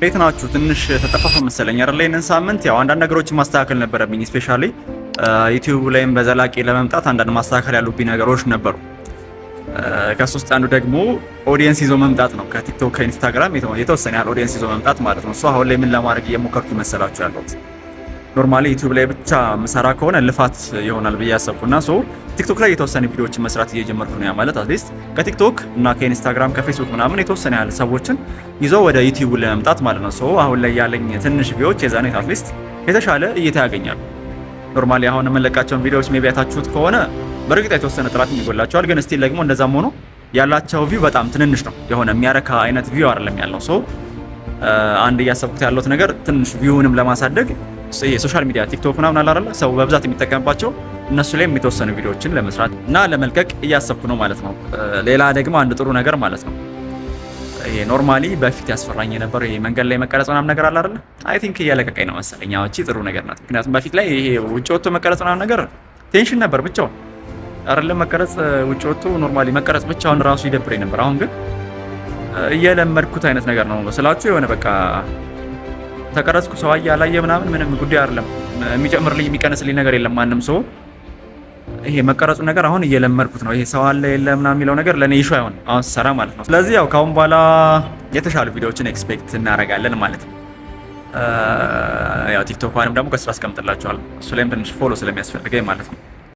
እንዴት ናችሁ? ትንሽ ተጠፋፋ መሰለኝ አይደል? ይሄንን ሳምንት ያው አንዳንድ ነገሮችን ማስተካከል ነበረብኝ። ስፔሻሊ ዩቲዩብ ላይም በዘላቂ ለመምጣት አንዳንድ ማስተካከል ያሉብኝ ነገሮች ነበሩ። ከሱ ውስጥ አንዱ ደግሞ ኦዲየንስ ይዞ መምጣት ነው። ከቲክቶክ ከኢንስታግራም የተወሰነ ያህል ኦዲየንስ ይዞ መምጣት ማለት ነው። አሁን ላይ ምን ለማድረግ እየሞከርኩ መሰላችሁ ያለሁት ኖርማሊ ዩቲዩብ ላይ ብቻ ምሰራ ከሆነ ልፋት ይሆናል ብዬ አሰብኩና ቲክቶክ ላይ የተወሰነ ቪዲዮዎችን መስራት እየጀመርኩ ነው። ያ ማለት አትሊስት ከቲክቶክ እና ከኢንስታግራም ከፌስቡክ ምናምን የተወሰነ ያህል ሰዎችን ይዞ ወደ ዩቲዩብ ለመምጣት ማለት ነው። አሁን ላይ ያለኝ ትንሽ ቪዲዮዎች የዛኔ አትሊስት የተሻለ እይታ ያገኛሉ። ኖርማሊ አሁን የምንለቃቸውን ቪዲዮዎች ሜቢ ያታችሁት ከሆነ በእርግጥ የተወሰነ ጥራት ይጎላቸዋል፣ ግን ስቲል ደግሞ እንደዛም ሆኖ ያላቸው ቪው በጣም ትንንሽ ነው። የሆነ የሚያረካ አይነት ቪው አይደለም ያለው። አንድ እያሰብኩት ያለሁት ነገር ትንሽ ቪውንም ለማሳደግ የሶሻል ሚዲያ ቲክቶክ ምናምን አለ አይደል ሰው በብዛት የሚጠቀምባቸው እነሱ ላይ የተወሰኑ ቪዲዮዎችን ለመስራት እና ለመልቀቅ እያሰብኩ ነው ማለት ነው። ሌላ ደግሞ አንድ ጥሩ ነገር ማለት ነው ይሄ ኖርማሊ በፊት ያስፈራኝ የነበረው ይሄ መንገድ ላይ መቀረጽ ምናምን ነገር አለ አይደል አይ ቲንክ እያለቀቀኝ ነው መሰለኝ። ያው እቺ ጥሩ ነገር ናት። ምክንያቱም በፊት ላይ ይሄ ውጭ ወጥቶ መቀረጽ ምናምን ነገር ቴንሽን ነበር ብቻውን አይደለም መቀረጽ ውጭ ወጥቶ ኖርማሊ መቀረጽ ብቻውን ራሱ ይደብረኝ ነበር። አሁን ግን እየለመድኩት አይነት ነገር ነው ስላችሁ የሆነ በቃ ተቀረጽኩ ሰው አላየ ምናምን ምንም ጉዳይ አይደለም። የሚጨምርልኝ የሚቀንስልኝ ነገር የለም ማንም ሰው ይሄ መቀረጹ ነገር አሁን እየለመድኩት ነው። ይሄ ሰው አለ የለ ምናምን የሚለው ነገር ለኔ ኢሹ አይሆን አሁን ሰራ ማለት ነው። ስለዚህ ያው ካሁን በኋላ የተሻሉ ቪዲዮዎችን ኤክስፔክት እናደርጋለን ማለት ነው። ያው ቲክቶክንም ደግሞ ከስራ አስቀምጥላችኋለሁ እሱ ላይም ትንሽ ፎሎ ስለሚያስፈልገኝ ማለት ነው።